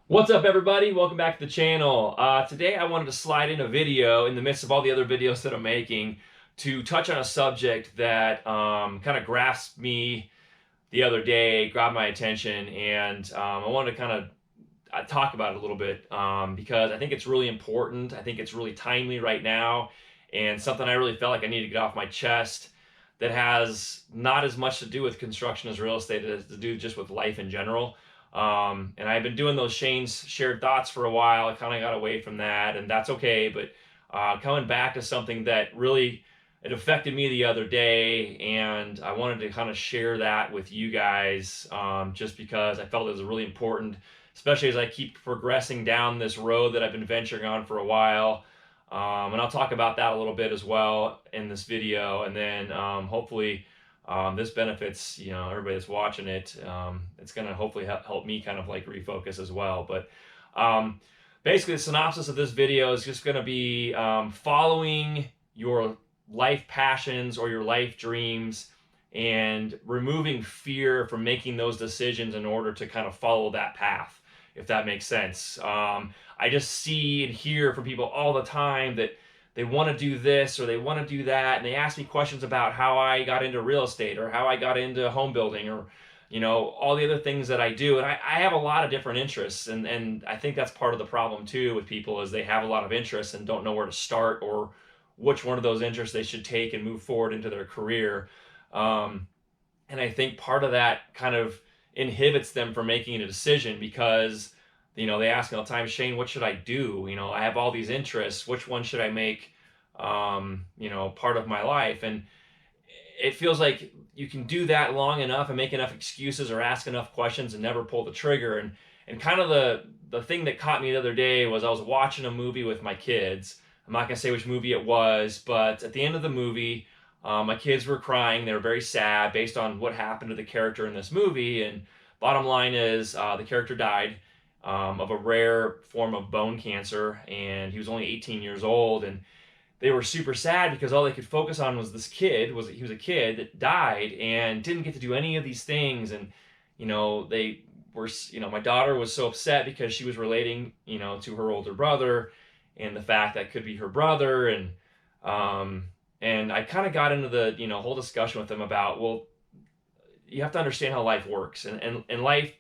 What's up, everybody? Welcome back to the channel. Today I wanted to slide in a video in the midst of all the other videos that I'm making to touch on a subject that kind of grasped me the other day, grabbed my attention, and I wanted to kind of talk about it a little bit because I think it's really important. I think it's really timely right now, and something I really felt like I need to get off my chest that has not as much to do with construction as real estate as to do just with life in general. And I've been doing those Shane's shared thoughts for a while. I kind of got away from that, and that's okay. But coming back to something that really it affected me the other day, and I wanted to kind of share that with you guys, just because I felt it was really important, especially as I keep progressing down this road that I've been venturing on for a while. And I'll talk about that a little bit as well in this video, and then hopefully this benefits everybody that's watching it. It's going to hopefully help me kind of like refocus as well. But basically, the synopsis of this video is just going to be following your life passions or your life dreams and removing fear from making those decisions in order to kind of follow that path, if that makes sense. I just see and hear from people all the time that they want to do this or they want to do that, and they ask me questions about how I got into real estate or how I got into home building or all the other things that I do. And I have a lot of different interests, and I think that's part of the problem too with people is they have a lot of interests and don't know where to start or which one of those interests they should take and move forward into their career. And I think part of that kind of inhibits them from making a decision because they ask me all the time, Shane, what should I do? I have all these interests. Which one should I make, part of my life? And it feels like you can do that long enough and make enough excuses or ask enough questions and never pull the trigger. And kind of the thing that caught me the other day was I was watching a movie with my kids. I'm not gonna say which movie it was, but at the end of the movie, my kids were crying. They were very sad based on what happened to the character in this movie. And bottom line is, the character died of a rare form of bone cancer, and he was only 18 years old. And they were super sad because all they could focus on was this kid. He was a kid that died and didn't get to do any of these things. And they were, my daughter was so upset because she was relating, to her older brother, and the fact that could be her brother. And I kind of got into the whole discussion with them about, well, you have to understand how life works, and life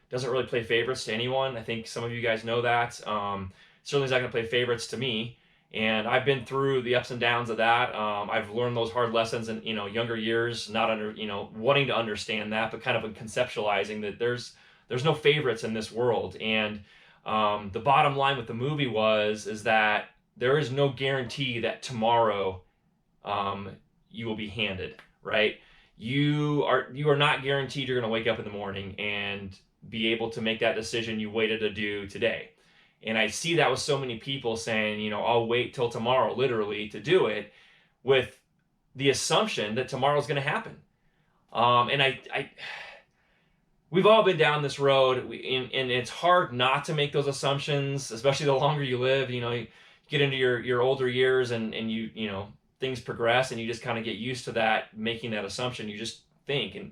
doesn't really play favorites to anyone. I think some of you guys know that. Certainly is not going to play favorites to me. And I've been through the ups and downs of that. I've learned those hard lessons in younger years, not wanting to understand that, but kind of conceptualizing that there's no favorites in this world. And the bottom line with the movie is that there is no guarantee that tomorrow you will be handed, right? You are not guaranteed you're going to wake up in the morning and be able to make that decision you waited to do today. And I see that with so many people saying, I'll wait till tomorrow, literally, to do it, with the assumption that tomorrow's going to happen. And we've all been down this road, and it's hard not to make those assumptions, especially the longer you live. You get into your older years, and things progress, and you just kind of get used to that, making that assumption. You just think and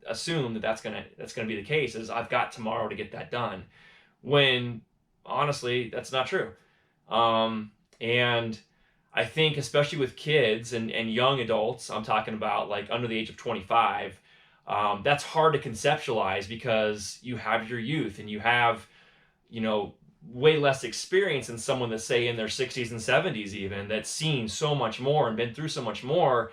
assume that that's gonna be the case, is I've got tomorrow to get that done, when honestly that's not true. And I think especially with kids and young adults, I'm talking about like under the age of 25, that's hard to conceptualize because you have your youth and you have way less experience than someone that's say in their 60s and 70s, even, that's seen so much more and been through so much more.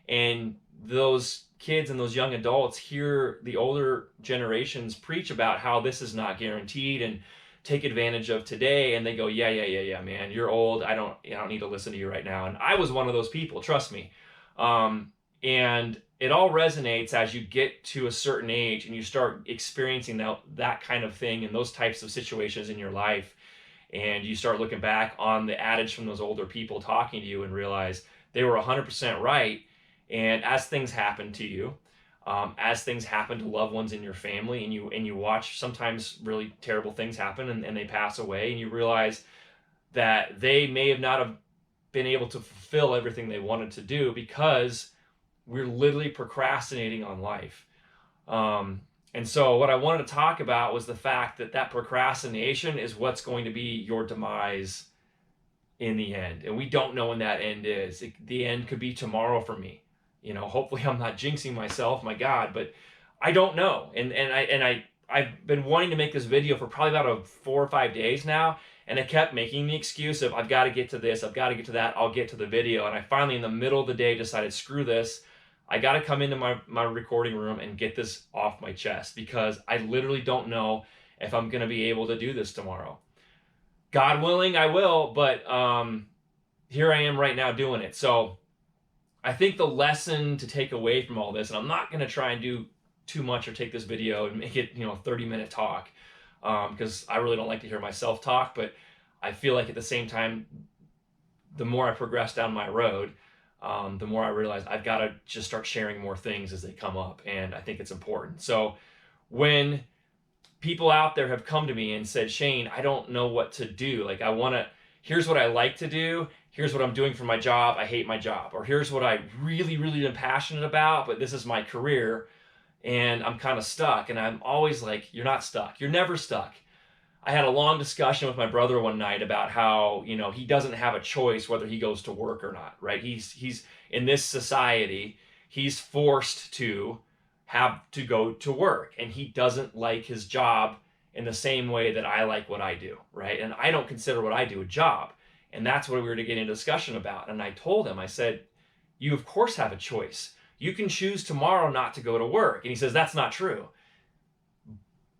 And those kids and those young adults hear the older generations preach about how this is not guaranteed and take advantage of today, and they go, yeah, man, you're old, I don't need to listen to you right now. And I was one of those people, trust me. And it all resonates as you get to a certain age and you start experiencing that kind of thing and those types of situations in your life, and you start looking back on the adage from those older people talking to you and realize they were 100% right. And as things happen to you, as things happen to loved ones in your family, and you watch sometimes really terrible things happen, and they pass away, and you realize that they may have not have been able to fulfill everything they wanted to do because we're literally procrastinating on life. And so what I wanted to talk about was the fact that that procrastination is what's going to be your demise in the end. And we don't know when that end is. The end could be tomorrow for me. You know, hopefully I'm not jinxing myself, my God, but I don't know. I've been wanting to make this video for probably about 4 or 5 days now, and I kept making the excuse of I've got to get to this, I've got to get to that, I'll get to the video. And I finally in the middle of the day decided, screw this. I got to come into my recording room and get this off my chest, because I literally don't know if I'm going to be able to do this tomorrow. God willing, I will, but here I am right now doing it. So I think the lesson to take away from all this, and I'm not going to try and do too much or take this video and make it, 30-minute talk, because I really don't like to hear myself talk, but I feel like at the same time, the more I progress down my road, the more I realize I've got to just start sharing more things as they come up, and I think it's important. So when people out there have come to me and said, Shane, I don't know what to do. Like, here's what I like to do. Here's what I'm doing for my job. I hate my job. Or here's what I really, really am passionate about, but this is my career and I'm kind of stuck. And I'm always like, you're not stuck. You're never stuck. I had a long discussion with my brother one night about how, he doesn't have a choice whether he goes to work or not, right? He's in this society, he's forced to have to go to work, and he doesn't like his job in the same way that I like what I do, right? And I don't consider what I do a job. And that's what we were to get into discussion about. And I told him, I said, you of course have a choice. You can choose tomorrow not to go to work. And he says, that's not true.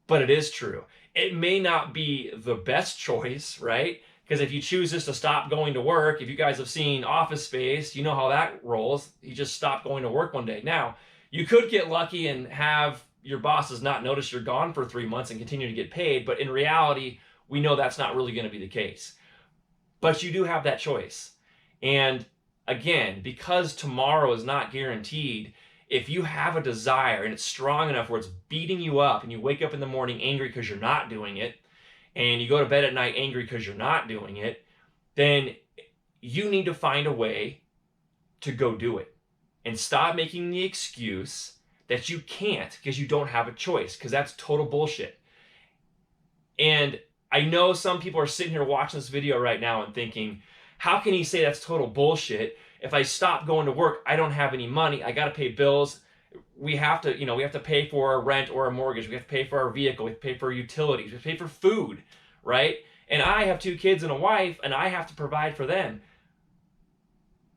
But it is true. It may not be the best choice, right? Because if you choose just to stop going to work, if you guys have seen Office Space, you know how that rolls. You just stop going to work one day. Now, you could get lucky and have your bosses not notice you're gone for 3 months and continue to get paid, but in reality, we know that's not really going to be the case. But you do have that choice. And again, because tomorrow is not guaranteed, if you have a desire and it's strong enough where it's beating you up, and you wake up in the morning angry because you're not doing it, and you go to bed at night angry because you're not doing it, then you need to find a way to go do it. And stop making the excuse that you can't because you don't have a choice, because that's total bullshit. And I know some people are sitting here watching this video right now and thinking, how can he say that's total bullshit? If I stop going to work, I don't have any money. I got to pay bills. We have to pay for our rent or a mortgage. We have to pay for our vehicle. We have to pay for our utilities. We have to pay for food, right? And I have 2 kids and a wife, and I have to provide for them.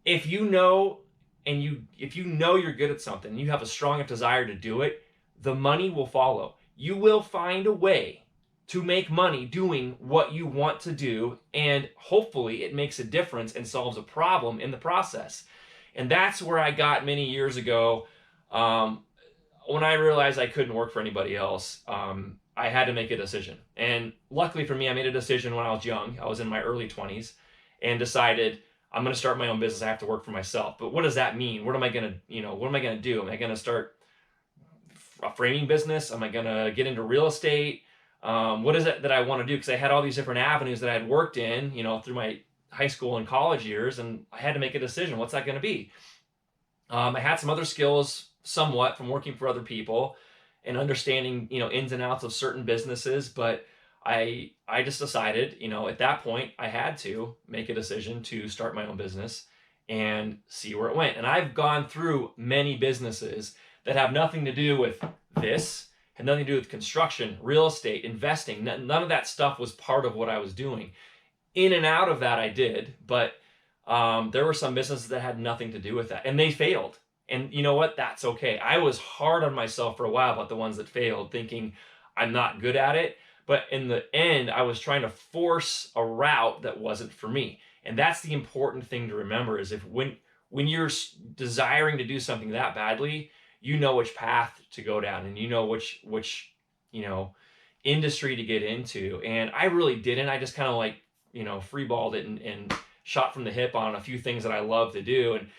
If you know you're good at something, and you have a strong enough desire to do it, the money will follow. You will find a way to make money doing what you want to do, and hopefully it makes a difference and solves a problem in the process. And that's where I got many years ago, when I realized I couldn't work for anybody else. I had to make a decision. And luckily for me, I made a decision when I was young. I was in my early 20s, and decided I'm going to start my own business. I have to work for myself. But what does that mean? What am I going to do? Am I going to start a framing business? Am I going to get into real estate? What is it that I want to do? Because I had all these different avenues that I had worked in, through my high school and college years, and I had to make a decision. What's that going to be? I had some other skills somewhat from working for other people and understanding, ins and outs of certain businesses, but I just decided, at that point, I had to make a decision to start my own business and see where it went. And I've gone through many businesses that have nothing to do with this, had nothing to do with construction, real estate, investing. None of that stuff was part of what I was doing. In and out of that I did, but there were some businesses that had nothing to do with that, and they failed. And you know what? That's okay. I was hard on myself for a while about the ones that failed, thinking I'm not good at it. But in the end, I was trying to force a route that wasn't for me. And that's the important thing to remember, is when you're desiring to do something that badly, you know which path to go down, and you know which industry to get into. And I really didn't. I just kind of freeballed it and shot from the hip on a few things that I love to do. And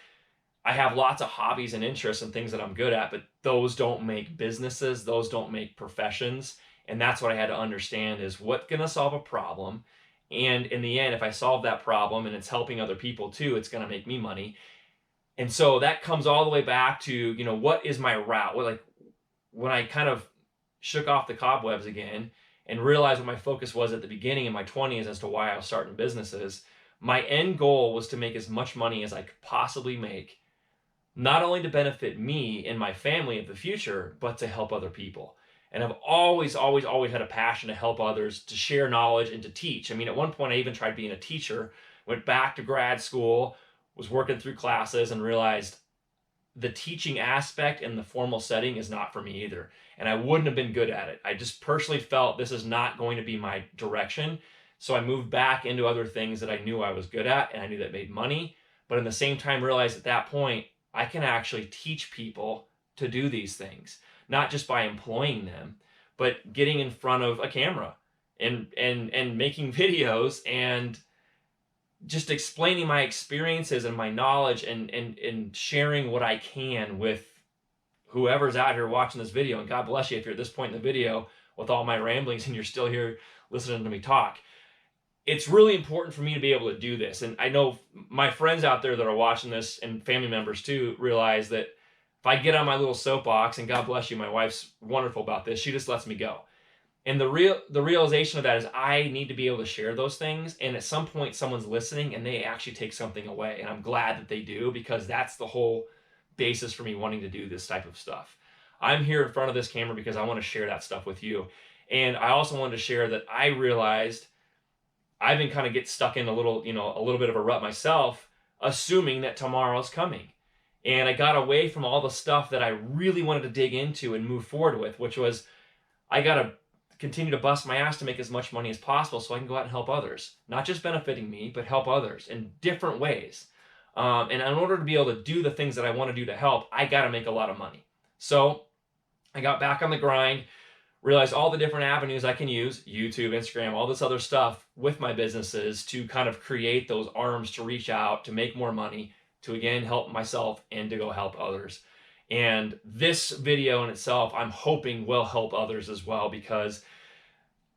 I have lots of hobbies and interests and things that I'm good at, but those don't make businesses. Those don't make professions. And that's what I had to understand, is what's going to solve a problem. And in the end, if I solve that problem and it's helping other people too, it's going to make me money. And so that comes all the way back to, what is my route? When I kind of shook off the cobwebs again, and realized what my focus was at the beginning in my 20s as to why I was starting businesses. My end goal was to make as much money as I could possibly make, not only to benefit me and my family of the future, but to help other people. And I've always had a passion to help others, to share knowledge, and to teach. I mean, at one point, I even tried being a teacher, went back to grad school, was working through classes, and realized the teaching aspect in the formal setting is not for me either. And I wouldn't have been good at it. I just personally felt this is not going to be my direction. So I moved back into other things that I knew I was good at and I knew that made money. But at the same time, realized at that point, I can actually teach people to do these things, not just by employing them, but getting in front of a camera and making videos and just explaining my experiences and my knowledge and sharing what I can with whoever's out here watching this video. And God bless you if you're at this point in the video with all my ramblings and you're still here listening to me talk. It's really important for me to be able to do this. And I know my friends out there that are watching this, and family members too, realize that if I get on my little soapbox, and God bless you, my wife's wonderful about this, she just lets me go. And the realization of that is I need to be able to share those things. And at some point, someone's listening and they actually take something away. And I'm glad that they do, because that's the whole basis for me wanting to do this type of stuff. I'm here in front of this camera because I want to share that stuff with you. And I also wanted to share that I realized I've been kind of get stuck in a little bit of a rut myself, assuming that tomorrow's coming. And I got away from all the stuff that I really wanted to dig into and move forward with, which was I got to continue to bust my ass to make as much money as possible so I can go out and help others. Not just benefiting me, but help others in different ways. And in order to be able to do the things that I want to do to help, I got to make a lot of money. So I got back on the grind, realized all the different avenues I can use, YouTube, Instagram, all this other stuff with my businesses to kind of create those arms to reach out, to make more money, to again help myself and to go help others. And this video in itself, I'm hoping will help others as well, because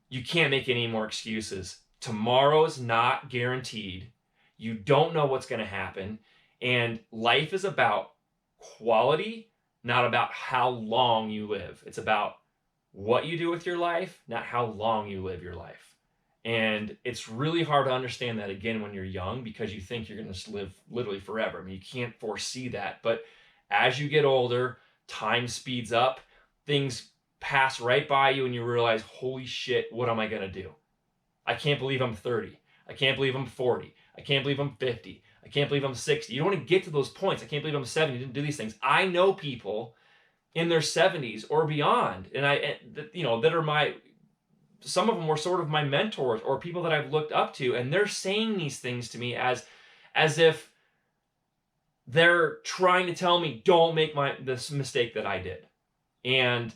you can't make any more excuses. Tomorrow's not guaranteed. You don't know what's going to happen. And life is about quality, not about how long you live. It's about what you do with your life, not how long you live your life. And it's really hard to understand that again when you're young, because you think you're going to live literally forever. I mean, you can't foresee that. But as you get older, time speeds up, things pass right by you, and you realize, holy shit, what am I going to do? I can't believe I'm 30. I can't believe I'm 40. I can't believe I'm 50. I can't believe I'm 60. You don't want to get to those points. I can't believe I'm 70. Didn't do these things. I know people in their 70s or beyond, and that are some of them were sort of my mentors or people that I've looked up to, and they're saying these things to me as if they're trying to tell me, don't make this mistake that I did. And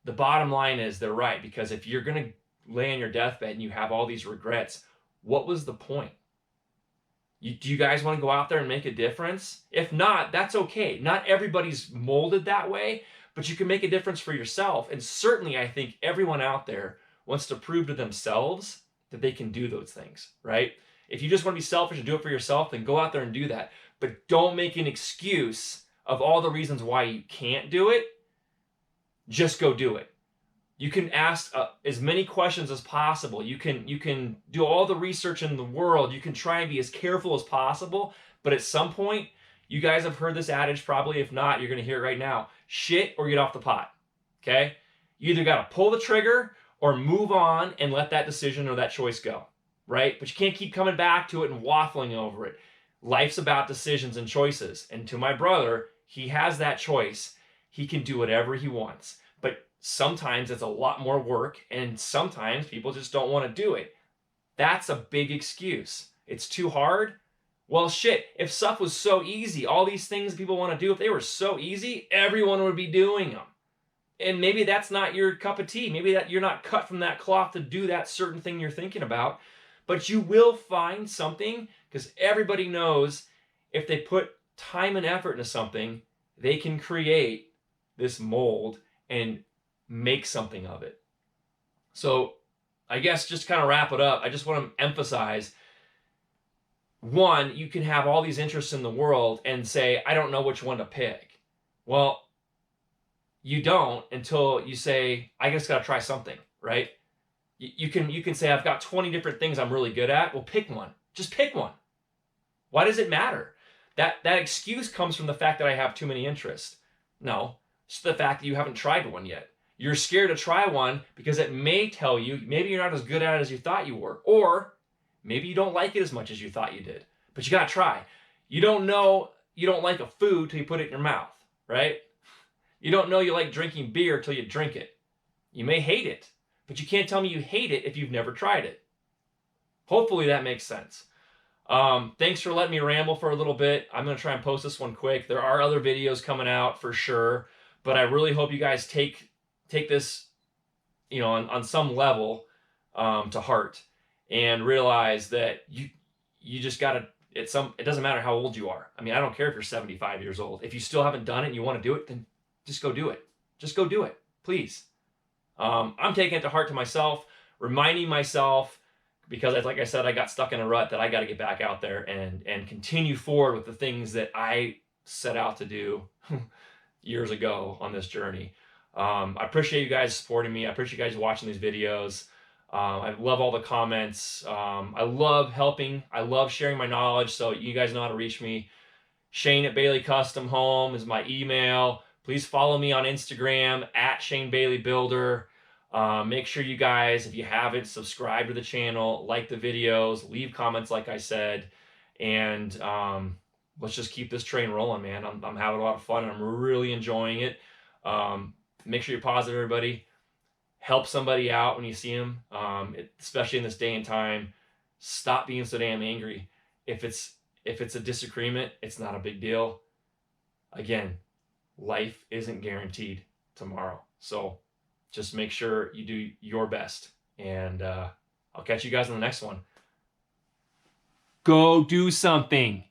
the bottom line is they're right, because if you're going to lay on your deathbed and you have all these regrets, what was the point? Do you guys want to go out there and make a difference? If not, that's okay. Not everybody's molded that way, but you can make a difference for yourself. And certainly I think everyone out there wants to prove to themselves that they can do those things, right? If you just want to be selfish and do it for yourself, then go out there and do that. But don't make an excuse of all the reasons why you can't do it. Just go do it. You can ask as many questions as possible. You can do all the research in the world. You can try and be as careful as possible. But at some point, you guys have heard this adage probably. If not, you're going to hear it right now. Shit or get off the pot. Okay? You either got to pull the trigger or move on and let that decision or that choice go. Right? But you can't keep coming back to it and waffling over it. Life's about decisions and choices. And to my brother, he has that choice. He can do whatever he wants. But sometimes it's a lot more work, and sometimes people just don't want to do it. That's a big excuse. It's too hard. Well, shit, if stuff was so easy, all these things people want to do, if they were so easy, everyone would be doing them. And maybe that's not your cup of tea. Maybe that you're not cut from that cloth to do that certain thing you're thinking about. But you will find something, because everybody knows if they put time and effort into something, they can create this mold and make something of it. So I guess just kind of wrap it up, I just want to emphasize, one, you can have all these interests in the world and say, I don't know which one to pick. Well, you don't until you say, I just got to try something, right? You can say, I've got 20 different things I'm really good at. Well, pick one. Just pick one. Why does it matter? That excuse comes from the fact that I have too many interests. No, it's the fact that you haven't tried one yet. You're scared to try one because it may tell you maybe you're not as good at it as you thought you were, or maybe you don't like it as much as you thought you did. But you got to try. You don't know you don't like a food till you put it in your mouth, right? You don't know you like drinking beer till you drink it. You may hate it, but you can't tell me you hate it if you've never tried it. Hopefully that makes sense. Thanks for letting me ramble for a little bit. I'm going to try and post this one quick. There are other videos coming out for sure, but I really hope you guys take this, on some level, to heart, and realize that you just got to, it doesn't matter how old you are. I mean, I don't care if you're 75 years old. If you still haven't done it and you want to do it, then just go do it. Just go do it, please. I'm taking it to heart to myself, reminding myself, because like I said, I got stuck in a rut, that I got to get back out there and continue forward with the things that I set out to do years ago on this journey. I appreciate you guys supporting me. I appreciate you guys watching these videos. I love all the comments. I love helping. I love sharing my knowledge. So you guys know how to reach me. Shane at Bailey Custom Home is my email. Please follow me on Instagram at Shane Bailey Builder. Make sure you guys, if you haven't, subscribe to the channel, like the videos, leave comments like I said, and let's just keep this train rolling, man. I'm having a lot of fun, and I'm really enjoying it. Make sure you're positive, everybody. Help somebody out when you see them, especially in this day and time. Stop being so damn angry. If it's a disagreement, it's not a big deal. Again, life isn't guaranteed tomorrow. So just make sure you do your best. And I'll catch you guys on the next one. Go do something.